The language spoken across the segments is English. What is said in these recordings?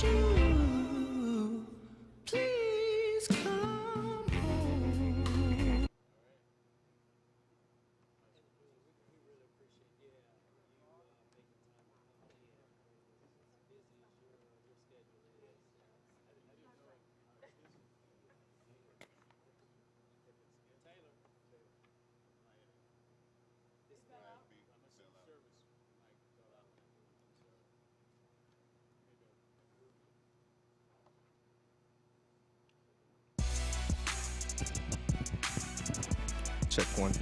you please come home? Check one.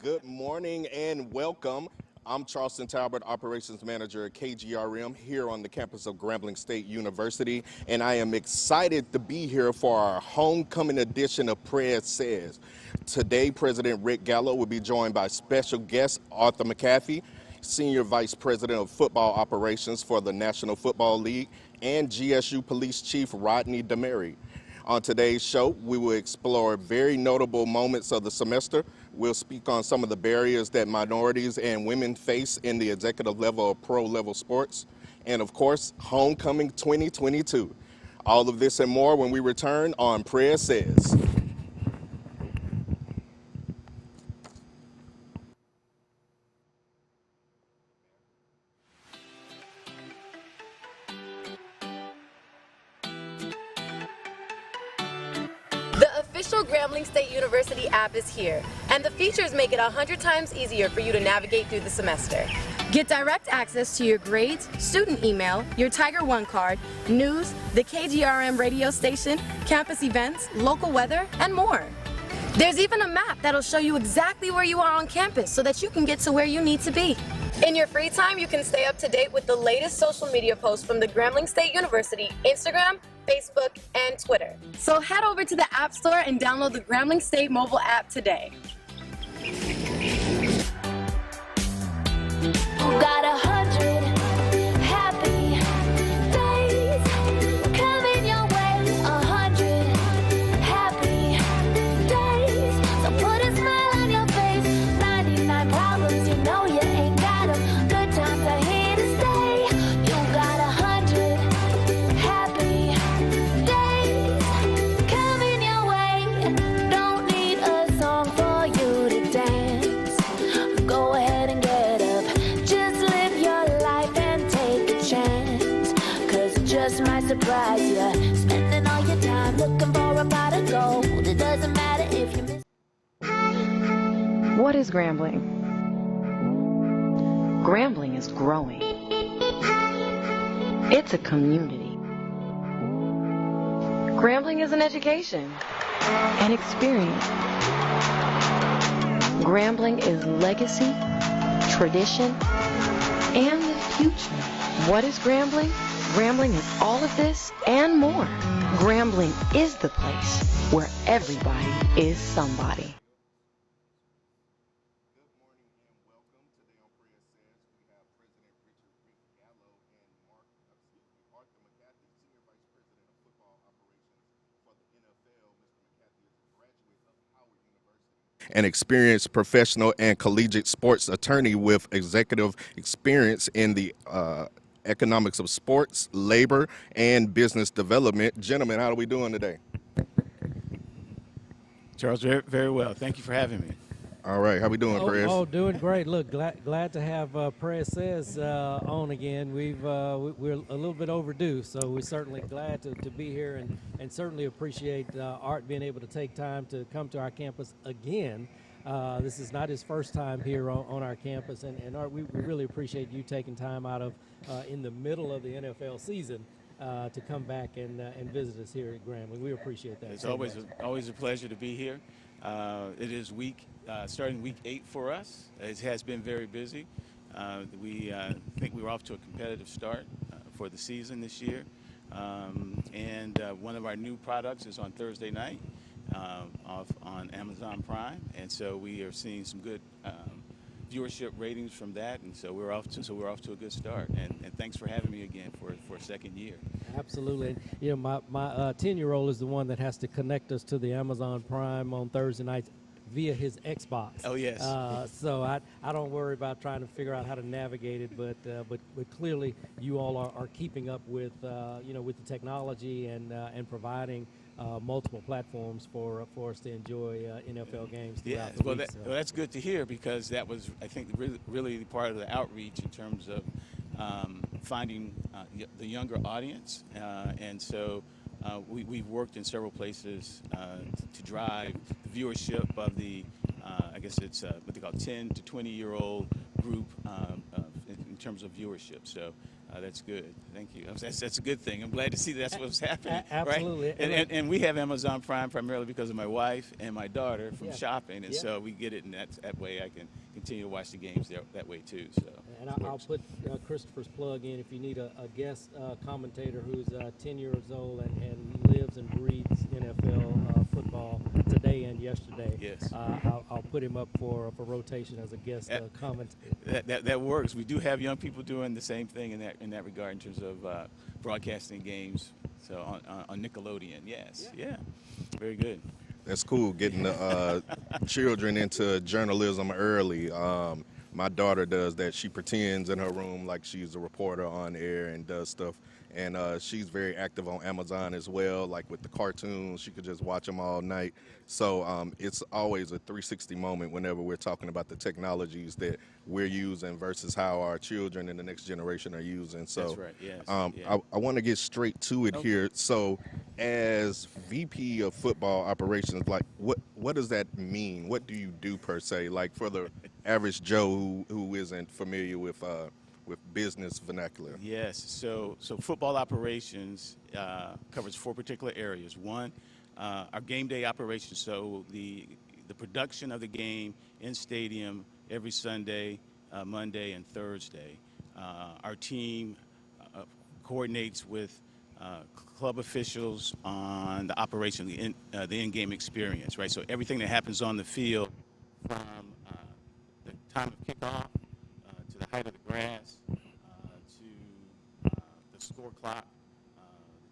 Good morning and welcome. I'm Charleston Talbot, Operations Manager at KGRM here on the campus of Grambling State University, and I am excited to be here for our homecoming edition of Prez Says. Today, President Rick Gallo will be joined by special guest Arthur McAfee, Senior Vice President of Football Operations for the National Football League, and GSU Police Chief Rodney Demery. On today's show, we will explore very notable moments of the semester. We'll speak on some of the barriers that minorities and women face in the executive level of pro-level sports. And of course, Homecoming 2022. All of this and more when we return on Prez Says. The official Grambling State University app is here, and the features make it 100 times easier for you to navigate through the semester. Get direct access to your grades, student email, your Tiger One card, news, the KGRM radio station, campus events, local weather, and more. There's even a map that'll show you exactly where you are on campus so that you can get to where you need to be. In your free time, you can stay up to date with the latest social media posts from the Grambling State University Instagram, Facebook, and Twitter. So head over to the App Store and download the Grambling State mobile app today. Got 100 happy days coming your way. 100 happy days. So put a smile on your face. 99 problems, you know you ain't got 'em. Good times are here to stay. You got 100 happy days coming your way. Don't need a song for you to dance. Go ahead and get up. Just live your life and take a chance. 'Cause it just might surprise you. Spending all your time looking for a pot of gold. It doesn't matter if you miss. What is Grambling? Grambling is growing. It's a community. Grambling is an education, an experience. Grambling is legacy, tradition, and the future. What is Grambling? Grambling is all of this and more. Grambling is the place where everybody is somebody. Good morning and welcome. Today on Prez Says, we have President Rick Gallo and Arthur McCarthy, Senior Vice President of Football Operations for the NFL. Mr. McCarthy is a graduate of Howard University, an experienced professional and collegiate sports attorney with executive experience in the economics of sports, labor, and business development. Gentlemen, how are we doing today? Charles, very, very well. Thank you for having me. All right, how we doing, Prez? Doing great. Look, glad to have Prez Says on again. We're a little bit overdue, so we're certainly glad to be here and certainly appreciate Art being able to take time to come to our campus again. This is not his first time here on our campus, and Art, we really appreciate you taking time out of in the middle of the NFL season to come back and visit us here at Grambling. We appreciate that. It's always a pleasure to be here. It is starting week 8 for us. It has been very busy. We think we were off to a competitive start for the season this year. And one of our new products is on Thursday night on Amazon Prime. And so we are seeing some good viewership ratings from that, and so we're off to a good start. And thanks for having me again for a second year. Absolutely. And, you know, my 10-year-old is the one that has to connect us to the Amazon Prime on Thursday nights via his Xbox. Oh, yes. So I don't worry about trying to figure out how to navigate it, but clearly you all are keeping up with with the technology and providing multiple platforms for us to enjoy NFL games throughout the week. Well, that's good to hear, because that was, I think, really part of the outreach in terms of finding the younger audience. And so we've worked in several places to drive the viewership of the, I guess it's what they call 10 to 20-year-old group in terms of viewership. So that's good. Thank you. That's a good thing. I'm glad to see that's what's happening. Absolutely. Right? And we have Amazon Prime primarily because of my wife and my daughter from shopping, and so we get it, and that way I can continue to watch the games that way too. So. And I'll put Christopher's plug in if you need a guest commentator who's 10 years old and lives and breathes NFL football today and yesterday. Yes. I'll put him up for rotation as a guest commentator. That works. We do have young people doing the same thing in that regard in terms of broadcasting games. So on Nickelodeon, yes, yeah, very good. That's cool, getting the children into journalism early. My daughter does that. She pretends in her room like she's a reporter on air and does stuff. And she's very active on Amazon as well, like with the cartoons. She could just watch them all night. So it's always a 360 moment whenever we're talking about the technologies that we're using versus how our children and the next generation are using. So that's right, yes. I want to get straight to it here. So as VP of football operations, like what does that mean? What do you do per se? Like for the average Joe who isn't familiar with business vernacular. Yes, so football operations covers 4 particular areas. One, our game day operations, so the production of the game in stadium every Sunday, Monday, and Thursday. Our team coordinates with club officials on the operation, the in-game experience, right? So everything that happens on the field, from the time of kickoff to the height of the grass, to the score clock,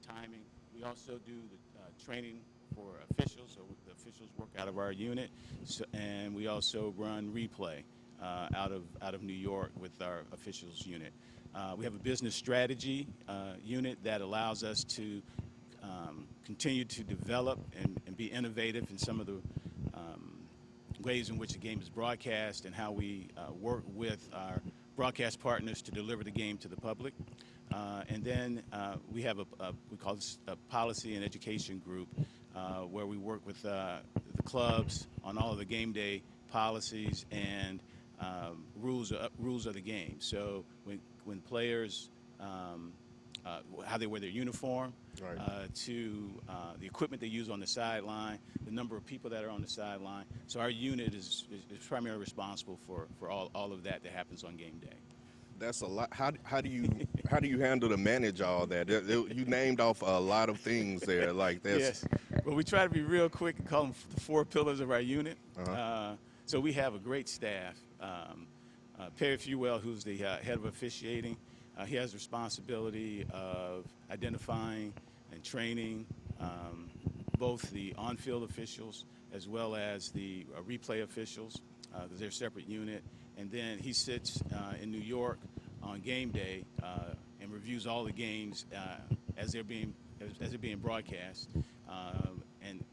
the timing. We also do the training for officials, so the officials work out of our unit, and we also run replay out of New York with our officials unit. We have a business strategy unit that allows us to continue to develop and be innovative in some of the ways in which the game is broadcast and how we work with our broadcast partners to deliver the game to the public. And then we have we call this a policy and education group where we work with the clubs on all of the game day policies and rules of the game. So when players, how they wear their uniform, Right. to the equipment they use on the sideline, the number of people that are on the sideline. So our unit is primarily responsible for all of that happens on game day. That's a lot. How do you handle to manage all that? You named off a lot of things there. Like that's Yes. Well, we try to be real quick and call them the four pillars of our unit. So we have a great staff. Perry Fewell, who's the head of officiating, he has responsibility of identifying and training both the on-field officials as well as the replay officials, because they're a separate unit. And then he sits in New York on game day and reviews all the games as they're being broadcast. And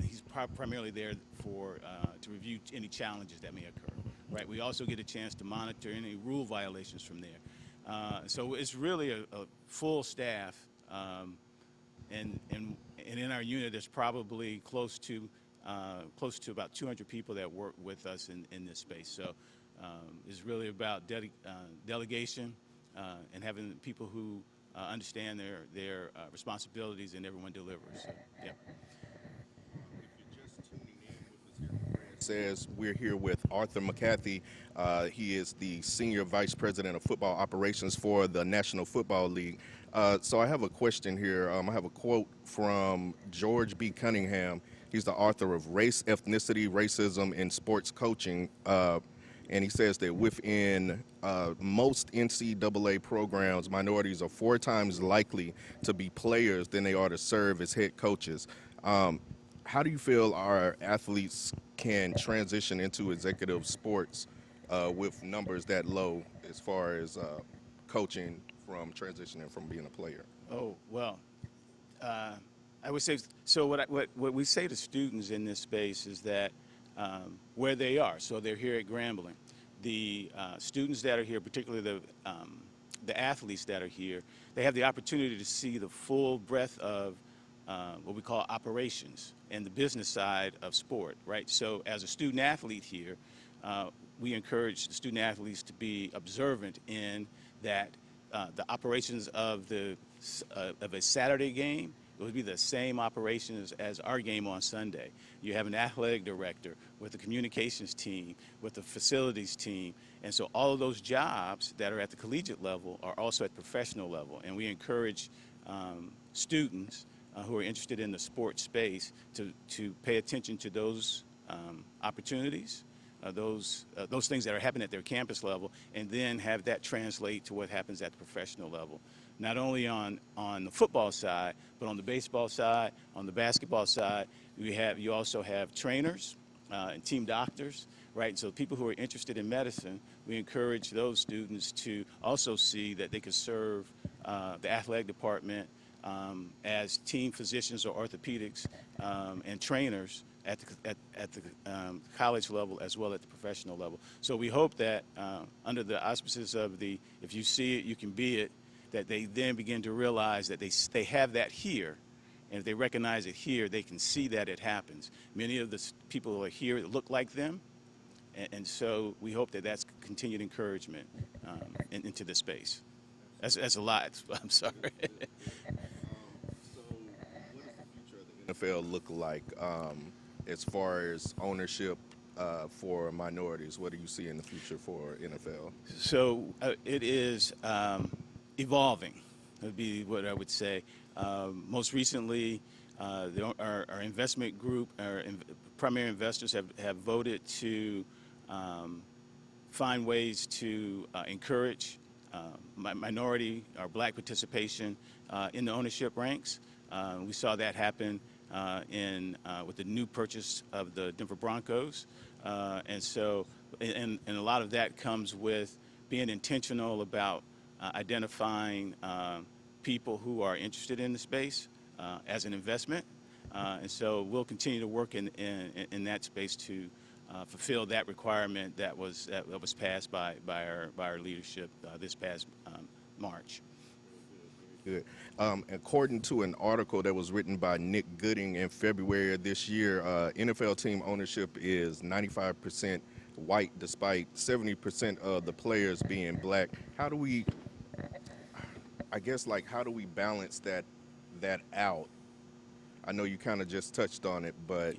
he's primarily there to review any challenges that may occur. Right. We also get a chance to monitor any rule violations from there. So it's really a full staff, and in our unit there's probably close to about 200 people that work with us in this space. So it's really about delegation and having people who understand their responsibilities, and everyone delivers. So, yeah. Says we're here with Arthur McCarthy. He is the Senior Vice President of Football Operations for the National Football League. So I have a question here. I have a quote from George B. Cunningham. He's the author of Race, Ethnicity, Racism in Sports Coaching. And he says that within most NCAA programs, minorities are 4 times likely to be players than they are to serve as head coaches. How do you feel our athletes can transition into executive sports with numbers that low as far as coaching from transitioning from being a player? Oh, well, I would say, so what we say to students in this space is that where they are, so they're here at Grambling, the students that are here, particularly the athletes that are here, they have the opportunity to see the full breadth of what we call operations and the business side of sport, right? So as a student athlete here, we encourage the student athletes to be observant in that the operations of a Saturday game, it would be the same operations as our game on Sunday. You have an athletic director with the communications team, with the facilities team, and so all of those jobs that are at the collegiate level are also at the professional level, and we encourage students who are interested in the sports space to pay attention to those opportunities, those things that are happening at their campus level, and then have that translate to what happens at the professional level. Not only on the football side, but on the baseball side, on the basketball side, you also have trainers and team doctors, right? So people who are interested in medicine, we encourage those students to also see that they could serve the athletic department as team physicians or orthopedics and trainers at the college level as well at the professional level. So we hope that under the auspices of the "if you see it, you can be it," that they then begin to realize that they have that here, and if they recognize it here, they can see that it happens. Many of the people who are here look like them, and so we hope that that's continued encouragement into the space. That's a lot. I'm sorry. So what does the future of the NFL look like as far as ownership for minorities? What do you see in the future for NFL? So it is evolving, would be what I would say. Most recently, our investment group, our primary investors have voted to find ways to encourage minority or black participation in the ownership ranks. We saw that happen with the new purchase of the Denver Broncos. And a lot of that comes with being intentional about identifying people who are interested in the space as an investment. And so we'll continue to work in that space to fulfill that requirement that was passed by our leadership this past March. Good. According to an article that was written by Nick Gooding in February of this year, NFL team ownership is 95% white, despite 70% of the players being black. How do we, I guess, like, how do we balance that out? I know you kind of just touched on it, but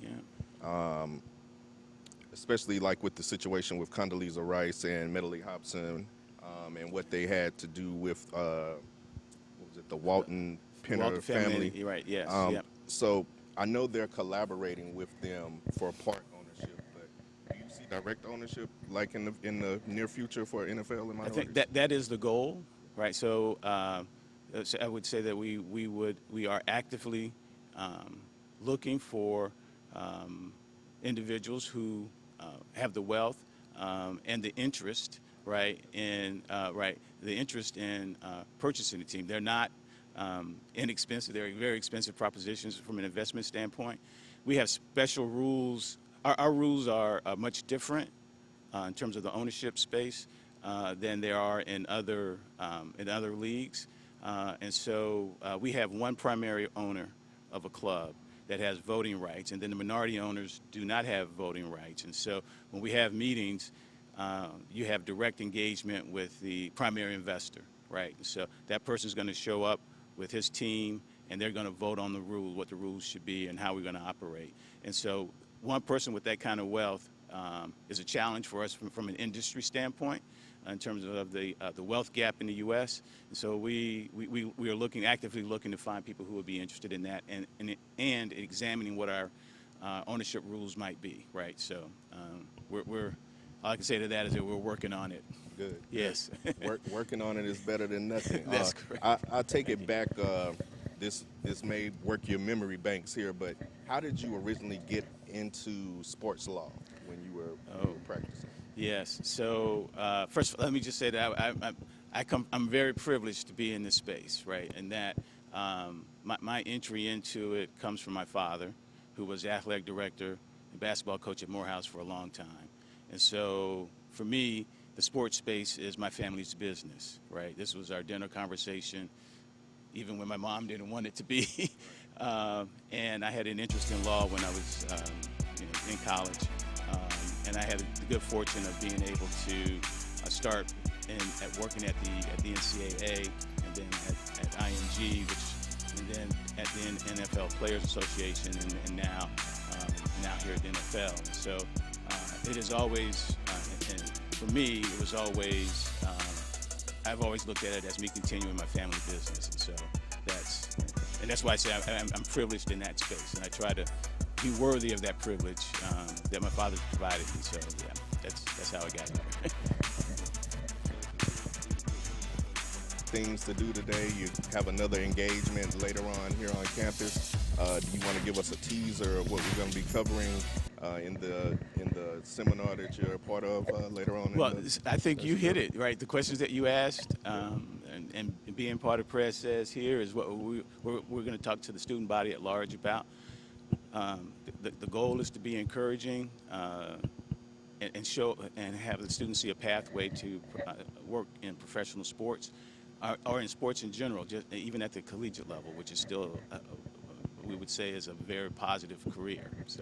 especially like with the situation with Condoleezza Rice and Medley Hobson, and what they had to do with what was it, the Walton Penner family. You're right. Yes. So I know they're collaborating with them for part ownership, but do you see direct ownership like in the near future for NFL and minorities? I think that is the goal, right? So, so I would say that we are actively looking for individuals who have the wealth and the interest, right, in the interest in purchasing the team. They're not inexpensive. They're very expensive propositions from an investment standpoint. We have special rules. Our rules are much different in terms of the ownership space than there are in other leagues. And so we have one primary owner of a club that has voting rights, and then the minority owners do not have voting rights. And so when we have meetings, you have direct engagement with the primary investor, right? So that person's going to show up with his team, and they're going to vote on the rules, what the rules should be, and how we're going to operate. And so one person with that kind of wealth is a challenge for us from an industry standpoint in terms of the wealth gap in the U.S. And so we are actively looking to find people who would be interested in that and examining what our ownership rules might be, right? So we're all I can say to that is that we're working on it. Good. Yes. Working on it is better than nothing. That's correct. I take it back. This may work your memory banks here, but how did you originally get into sports law when you were practicing? Yes. So first, let me just say that I'm very privileged to be in this space, right? And that my entry into it comes from my father, who was the athletic director and basketball coach at Morehouse for a long time. And so for me, the sports space is my family's business, right? This was our dinner conversation, even when my mom didn't want it to be. And I had an interest in law when I was in college. And I had the good fortune of being able to start working at the NCAA, and then at IMG, and then at the NFL Players Association, and now here at the NFL. So it is always, and for me, it was always, I've always looked at it as me continuing my family business. And so that's why I say I'm privileged in that space, and I try to be worthy of that privilege that my father provided me. So yeah, that's how I got here. Things to do today. You have another engagement later on here on campus. Do you want to give us a teaser of what we're going to be covering in the seminar that you're a part of later on? Well, I think you hit it, right? The questions that you asked and being part of Prez Says here is what we're going to talk to the student body at large about. The goal is to be encouraging and show and have the students see a pathway to work in professional sports or in sports in general, just even at the collegiate level, which is still we would say is a very positive career. So.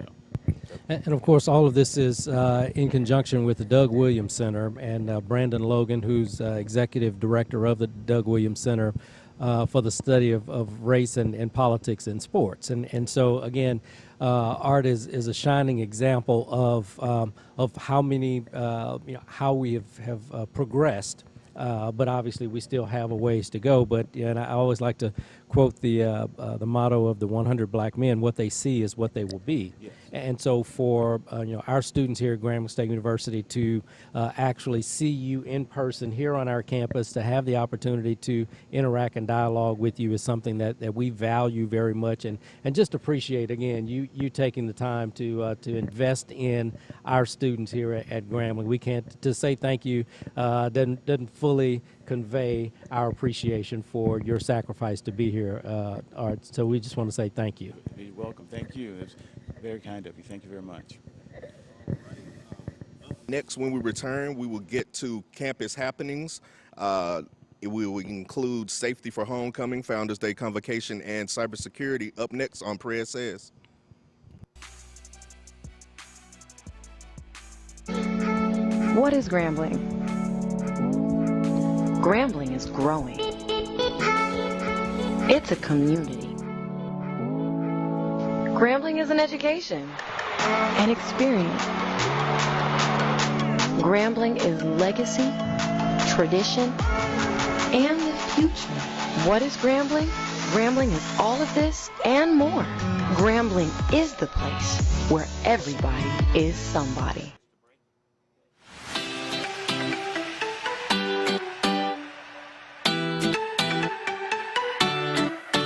And of course, all of this is in conjunction with the Doug Williams Center and Brandon Logan, who's executive director of the Doug Williams Center for the study of race and politics in sports. And so, again, Art is a shining example of how many, how we have progressed. But obviously, we still have a ways to go. But and I always like to quote the motto of the 100 Black Men: "What they see is what they will be." Yes. And so, for our students here at Grambling State University to actually see you in person here on our campus, to have the opportunity to interact and dialogue with you, is something that we value very much, and just appreciate again you taking the time to invest in our students here at Grambling. We can't to say thank you doesn't fully convey our appreciation for your sacrifice to be here, Art. So we just want to say thank you. You're welcome. Thank you. It's very kind of you. Thank you very much. Next, when we return, we will get to campus happenings. It will include safety for homecoming, Founders Day convocation, and cybersecurity up next on Prez Says. What is Grambling? Grambling is growing. It's a community. Grambling is an education, an experience. Grambling is legacy, tradition, and the future. What is Grambling? Grambling is all of this and more. Grambling is the place where everybody is somebody.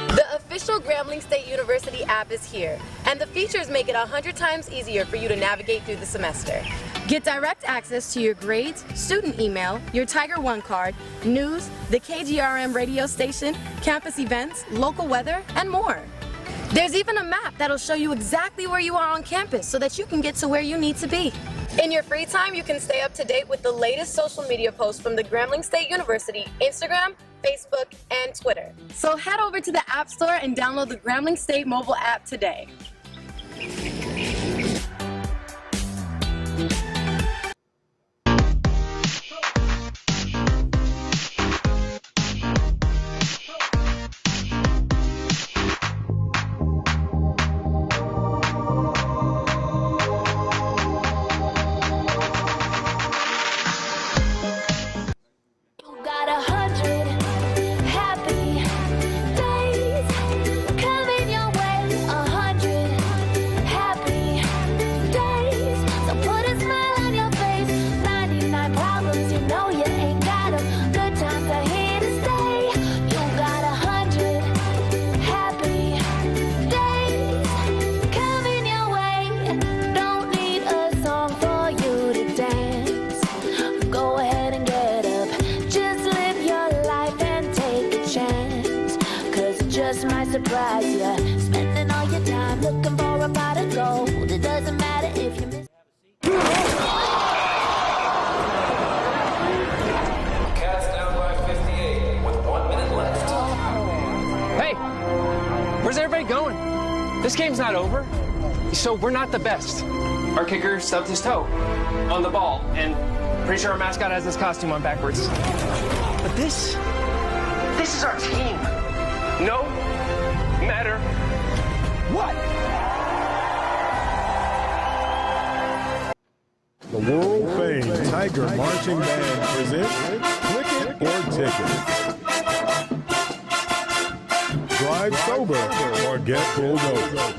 The official Grambling State University app is here, and the features make it 100 times easier for you to navigate through the semester. Get direct access to your grades, student email, your Tiger One card, news, the KGRM radio station, campus events, local weather, and more. There's even a map that'll show you exactly where you are on campus so that you can get to where you need to be. In your free time, you can stay up to date with the latest social media posts from the Grambling State University Instagram, Facebook, and Twitter. So head over to the App Store and download the Grambling State mobile app today. You got 100 happy days coming your way. 100 happy days. So put a smile on your face. 99 problems, you know you ain't got 'em. Good times are here to stay. You got 100 happy days coming your way. Don't need a song for you to dance. Go ahead and get up. Just live your life and take a chance. 'Cause it just might surprise you. Spending all your time looking for a pot of gold. It doesn't matter if you miss. Cats down by 58 with 1 minute left. Hey, where's everybody going? This game's not over. So we're not the best. Our kicker stubbed his toe on the ball, and pretty sure our mascot has this costume on backwards. But this is our team. No matter what. The world-famed Tiger Marching Band presents Click It or Ticket. Drive sober or get pulled over.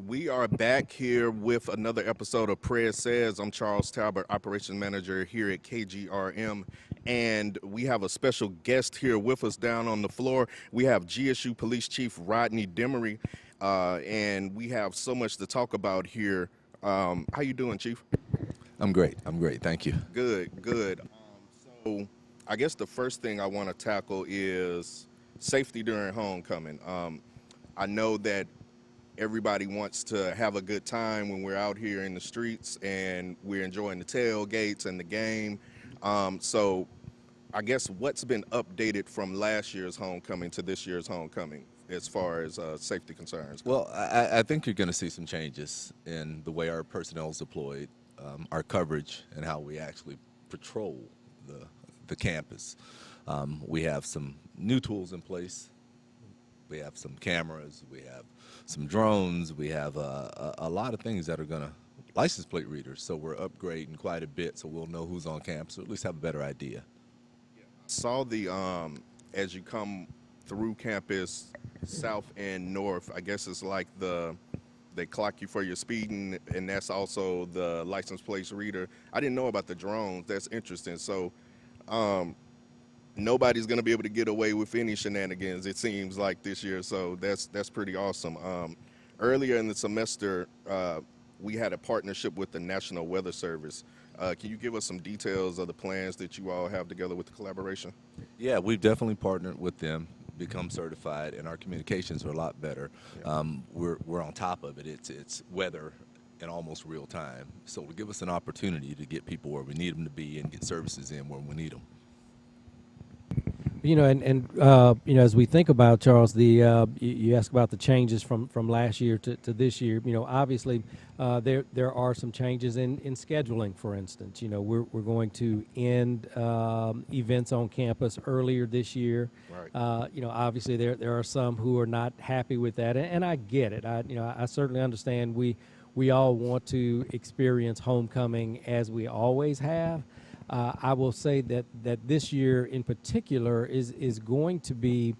We are back here with another episode of Prez Says. I'm Charles Talbot, Operations Manager here at KGRM, and we have a special guest here with us down on the floor. We have GSU Police Chief Rodney Demery, and we have so much to talk about here. How you doing, Chief? I'm great. Thank you. Good. So I guess the first thing I want to tackle is safety during homecoming. I know that everybody wants to have a good time when we're out here in the streets and we're enjoying the tailgates and the game. So I guess what's been updated from last year's homecoming to this year's homecoming as far as safety concerns? Well, I think you're going to see some changes in the way our personnel is deployed, our coverage, and how we actually patrol the campus. We have some new tools in place. We have some cameras. We have some drones. We have a lot of things that are going to license plate readers. So we're upgrading quite a bit, so we'll know who's on campus, or at least have a better idea. Saw the as you come through campus, south and north, I guess it's like they clock you for your speeding, and that's also the license plate reader. I didn't know about the drones. That's interesting. So nobody's going to be able to get away with any shenanigans, it seems like, this year. So that's pretty awesome. Earlier in the semester, we had a partnership with the National Weather Service. Can you give us some details of the plans that you all have together with the collaboration? Yeah, we've definitely partnered with them, become certified, and our communications are a lot better. We're on top of it. It's weather in almost real time. So to give us an opportunity to get people where we need them to be and get services in where we need them. You know, you know, as we think about, Charles, you asked about the changes from last year to this year. You know, obviously, there are some changes in scheduling. For instance, you know, we're going to end events on campus earlier this year. Right. You know, obviously there are some who are not happy with that, and I get it. I certainly understand. We all want to experience homecoming as we always have. I will say that this year in particular is going to be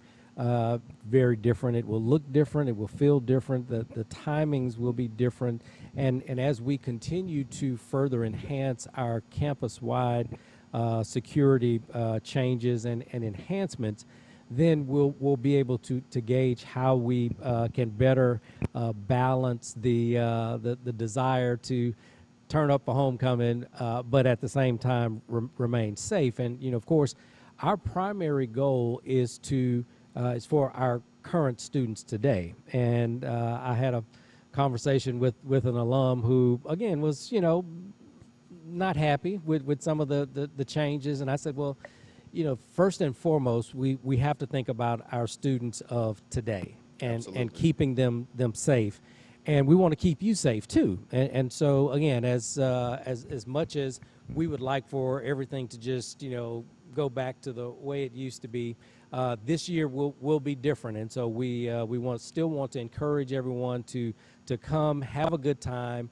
very different. It will look different. It will feel different. The timings will be different. And as we continue to further enhance our campus-wide security changes and enhancements, then we'll be able to gauge how we can better balance the desire to turn up for homecoming, but at the same time remain safe. And you know, of course, our primary goal is for our current students today. And I had a conversation with an alum who, again, was, you know, not happy with some of the changes. And I said, well, you know, first and foremost, we have to think about our students of today and keeping them safe. And we want to keep you safe too. And so again, as much as we would like for everything to just, you know, go back to the way it used to be, this year will be different. And so we still want to encourage everyone to come have a good time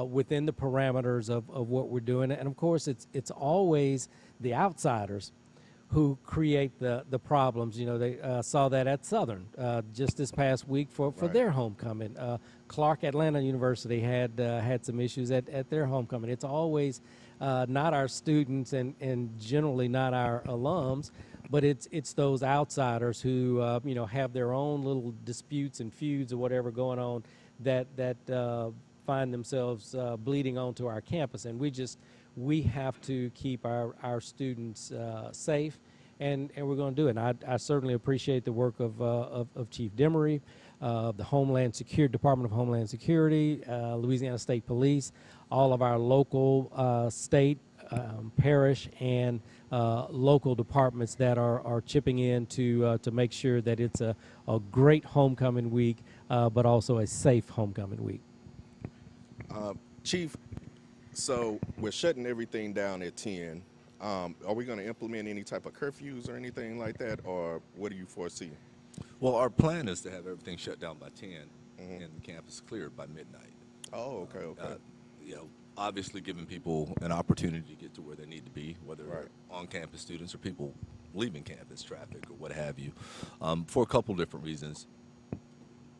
within the parameters of what we're doing. And of course, it's always the outsiders who create the problems. You know, they saw that at Southern just this past week for their homecoming. Clark Atlanta University had some issues at their homecoming. It's always not our students and generally not our alums, but it's those outsiders who you know, have their own little disputes and feuds or whatever going on that find themselves bleeding onto our campus. And we have to keep our students safe, and we're going to do it. And I certainly appreciate the work of Chief Demery, the Department of Homeland Security, Louisiana State Police, all of our local, state, parish, and local departments that are chipping in to make sure that it's a great homecoming week, but also a safe homecoming week. Chief, so we're shutting everything down at 10. Are we going to implement any type of curfews or anything like that, or what do you foresee? Well, our plan is to have everything shut down by 10 and the campus cleared by midnight. Oh, okay. You know, obviously giving people an opportunity to get to where they need to be, whether on-campus students or people leaving campus, traffic or what have you, for a couple different reasons.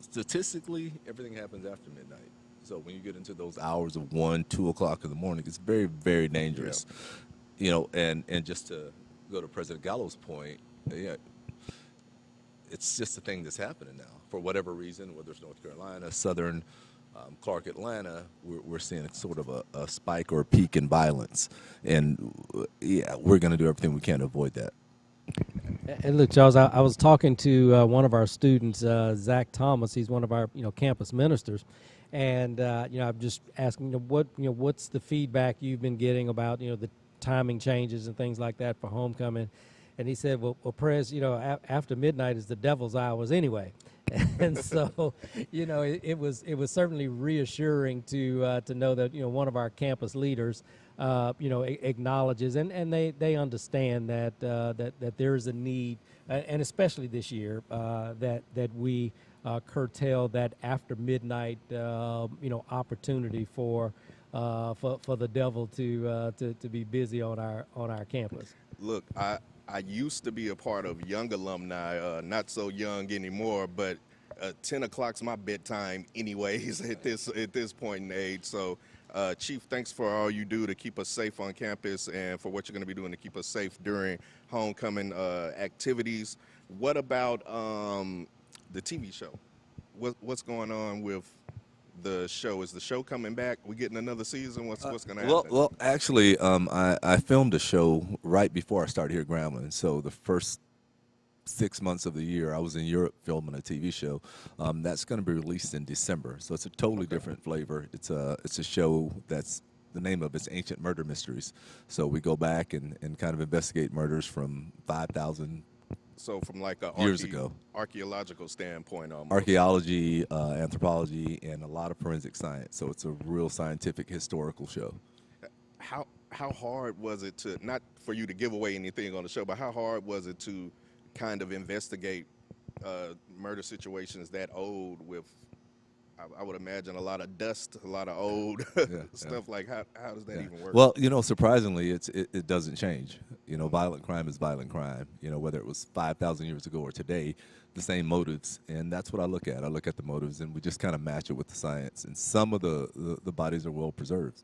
Statistically, everything happens after midnight. So when you get into those hours of 1, 2 o'clock in the morning, it's very, very dangerous. Yeah. You know, and just to go to President Gallo's point, yeah, it's just a thing that's happening now. For whatever reason, whether it's North Carolina, Southern, Clark, Atlanta, we're seeing sort of a spike or a peak in violence. And, yeah, we're going to do everything we can to avoid that. And look, Charles, I was talking to one of our students, Zach Thomas. He's one of our, you know, campus ministers. And, you know, I'm just asking, what's the feedback you've been getting about, you know, the timing changes and things like that for homecoming? And he said, well, Prez, you know, after midnight is the devil's hours anyway. And so, you know, it was certainly reassuring to know that, you know, one of our campus leaders, you know, acknowledges and they understand that there is a need, and especially this year, that we curtail that after midnight, you know, opportunity for the devil to be busy on our campus. Look, I used to be a part of young alumni, not so young anymore, but 10 o'clock's my bedtime anyways at this point in age. So, Chief, thanks for all you do to keep us safe on campus and for what you're going to be doing to keep us safe during homecoming activities. What about the TV show? What's going on with the show? Is the show coming back? We getting another season? What's going to happen? Well, actually, I filmed a show right before I started here at Grambling. So the first 6 months of the year, I was in Europe filming a TV show. That's going to be released in December. So it's a totally different flavor. It's a show that's, the name of it's Ancient Murder Mysteries. So we go back and kind of investigate murders from 5,000 So from like a years ago. archaeological standpoint, almost. Archaeology, anthropology, and a lot of forensic science. So it's a real scientific historical show. How hard was it to, not for you to give away anything on the show, but how hard was it to kind of investigate murder situations that old with, I would imagine, a lot of dust, a lot of old stuff? Like how does that even work? Well, surprisingly, it doesn't change. Violent crime is violent crime. Whether it was 5,000 years ago or today, the same motives, and that's what I look at. I look at the motives, and we just kind of match it with the science. And some of the bodies are well preserved.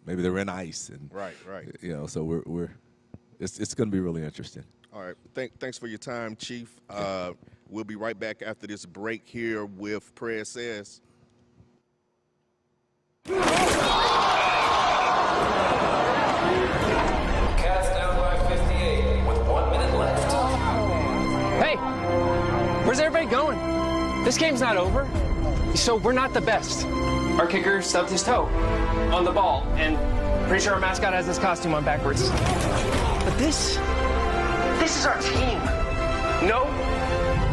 Maybe they're in ice, and right. So it's going to be really interesting. All right. Thanks for your time, Chief. We'll be right back after this break here with Prez Says. Cats down by 58 with 1 minute left. Hey, where's everybody going? This game's not over. So we're not the best. Our kicker stubbed his toe on the ball, and pretty sure our mascot has his costume on backwards. But this is our team. No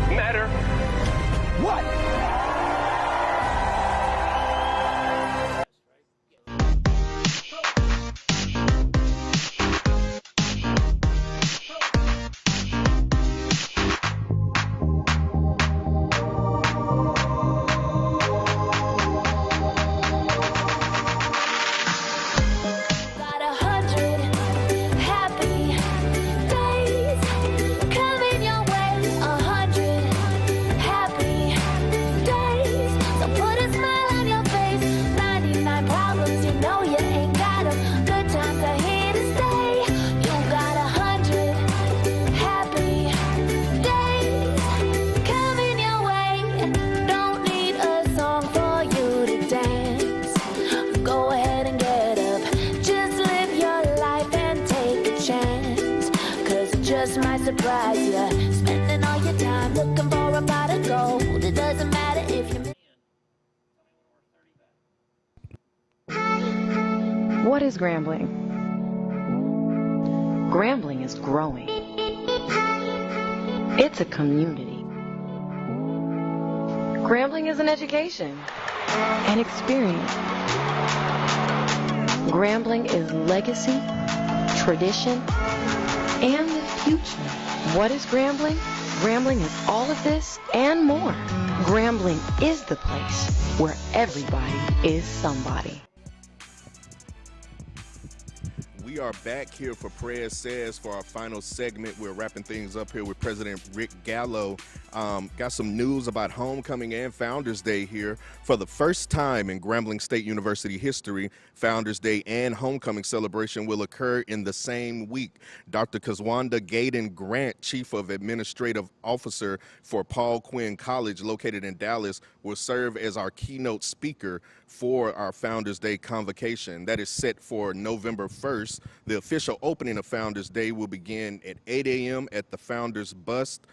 matter what. Got 100 happy days coming your way. 100 happy days. So put a smile on your face. 99 problems, you know you ain't got 'em. Good times are here to stay. You got 100 happy days coming your way. Don't need a song for you to dance. Go ahead and get up. Just live your life and take a chance. 'Cause it just might surprise you. Spending all your time looking for a pot of gold. It doesn't matter if you What is Grambling? Grambling is growing. It's a community. Grambling is an education, an experience. Grambling is legacy, tradition, and the future. What is Grambling? Grambling is all of this and more. Grambling is the place where everybody is somebody. We are back here for Prez Says for our final segment. We're wrapping things up here with President Rick Gallo. Got some news about Homecoming and Founders Day here. For the first time in Grambling State University history, Founders Day and Homecoming celebration will occur in the same week. Dr. Kazwanda Gaden Grant, Chief of Administrative Officer for Paul Quinn College located in Dallas, will serve as our keynote speaker for our Founders Day convocation. That is set for November 1st. The official opening of Founders Day will begin at 8 a.m. at the Founders Bust.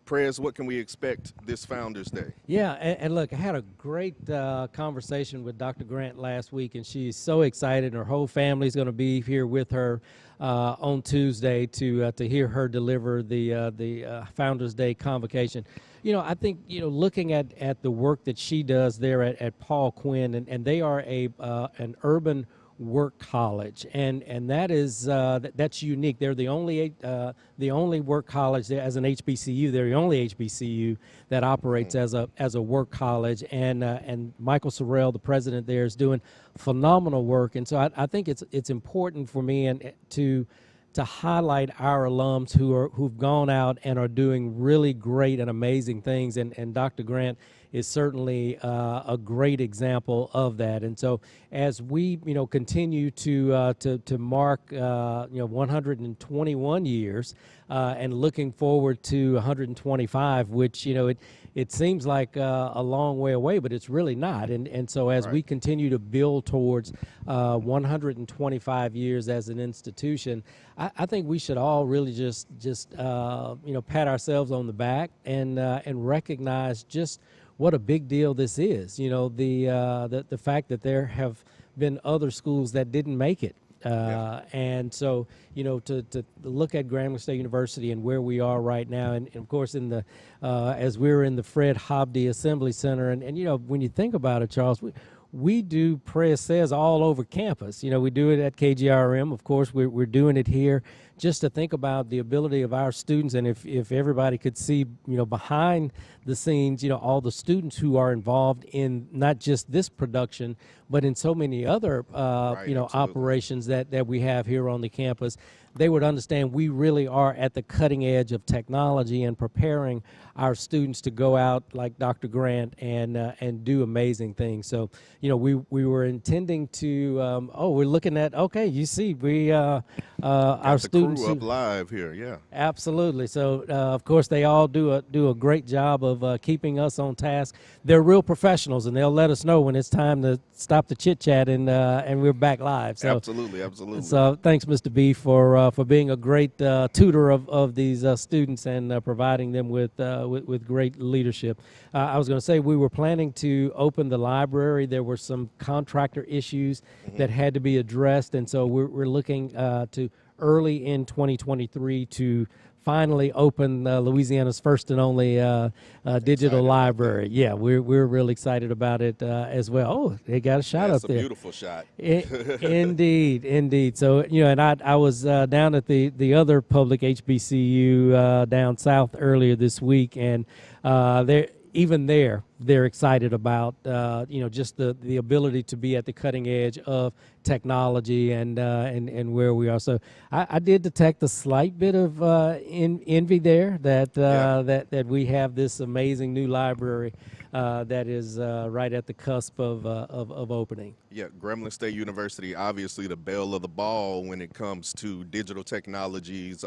Prez, what can we expect this Founders Day? Yeah, and look, I had a great conversation with Dr. Grant last week, and she's so excited. Her whole family's going to be here with her on Tuesday to hear her deliver the Founders Day convocation. I think, looking at the work that she does there at Paul Quinn, and they are an urban work college, and that is that's unique. They're the only work college there as an HBCU. They're the only HBCU that operates as a work college, and Michael Sorrell, the president there, is doing phenomenal work. And so I think it's important for me and to highlight our alums who've gone out and are doing really great and amazing things. And Dr. Grant is certainly a great example of that. And so as we continue to mark 121 years and looking forward to 125, which it seems like a long way away, but it's really not. And so as we continue to build towards 125 years as an institution, I think we should all really just pat ourselves on the back and recognize just what a big deal this is. The fact that there have been other schools that didn't make it. And so, to look at Grambling State University and where we are right now, and of course, as we're in the Fred Hobdy Assembly Center, and when you think about it, Charles, we do Prez Says all over campus. We do it at KGRM. Of course, we're doing it here just to think about the ability of our students. And if everybody could see, behind the scenes, all the students who are involved in not just this production, but in so many other, operations that we have here on the campus, they would understand we really are at the cutting edge of technology and preparing our students to go out like Dr. Grant and do amazing things. So, we were intending to, we're looking at, okay, you see, we, our students crew up live here, yeah. Absolutely. So, of course, they all do a great job of keeping us on task. They're real professionals, and they'll let us know when it's time to stop the chit-chat and we're back live. So, absolutely. So thanks, Mr. B, for being a great tutor of these students and providing them with great leadership. I was going to say we were planning to open the library. There were some contractor issues that had to be addressed, and so we're looking to early in 2023 to finally open Louisiana's first and only digital library. Yeah, we're really excited about it as well. Oh, they got a shot up there. That's a beautiful shot. Indeed. So, and I was down at the other public HBCU down south earlier this week, and they're excited about just the ability to be at the cutting edge of technology and where we are. So I did detect a slight bit of envy there that we have this amazing new library that is right at the cusp of opening. Yeah, Grambling State University, obviously the belle of the ball when it comes to digital technologies.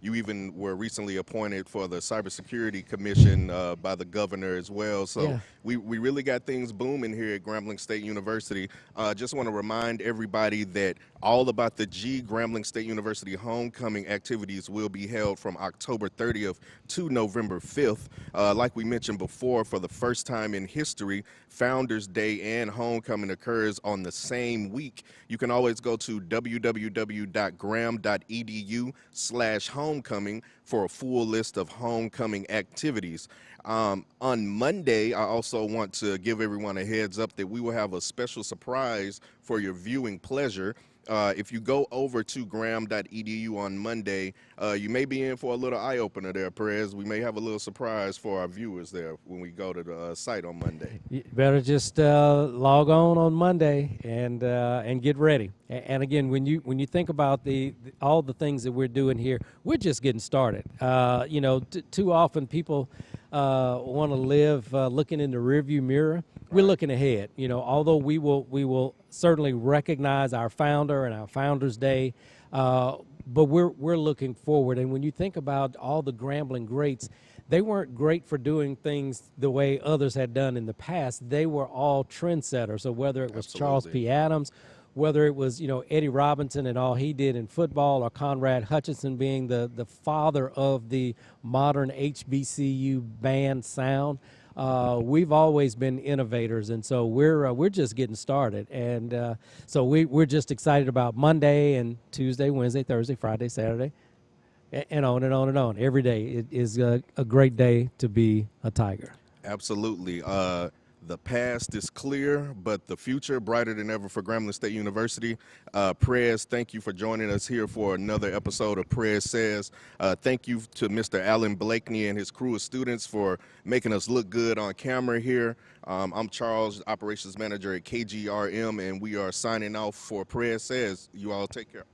You even were recently appointed for the Cybersecurity Commission by the governor as well. So we really got things booming here at Grambling State University. Just want to remind everybody that all about the Grambling State University homecoming activities will be held from October 30th to November 5th. Like we mentioned before, for the first time in history, Founders Day and homecoming occurs on the same week. You can always go to www.gram.edu/homecoming for a full list of homecoming activities. On Monday, I also want to give everyone a heads up that we will have a special surprise for your viewing pleasure. If you go over to gram.edu on Monday, you may be in for a little eye-opener there, Perez. We may have a little surprise for our viewers there when we go to the site on Monday. You better just log on Monday and get ready. And again, when you think about all the things that we're doing here, we're just getting started. Too often people want to live looking in the rearview mirror. We're looking ahead. Although we will certainly recognize our founder and our Founders Day, but we're looking forward. And when you think about all the Grambling greats, they weren't great for doing things the way others had done in the past. They were all trendsetters. So whether it was Charles P. Adams, whether it was Eddie Robinson and all he did in football, or Conrad Hutchinson being the father of the modern HBCU band sound, we've always been innovators, and so we're just getting started. And so we're just excited about Monday and Tuesday, Wednesday, Thursday, Friday, Saturday, and on and on and on. Every day it is a great day to be a Tiger. Absolutely. The past is clear, but the future brighter than ever for Grambling State University. Prez, thank you for joining us here for another episode of Prez Says. Thank you to Mr. Alan Blakeney and his crew of students for making us look good on camera here. I'm Charles, Operations Manager at KGRM, and we are signing off for Prez Says. You all take care.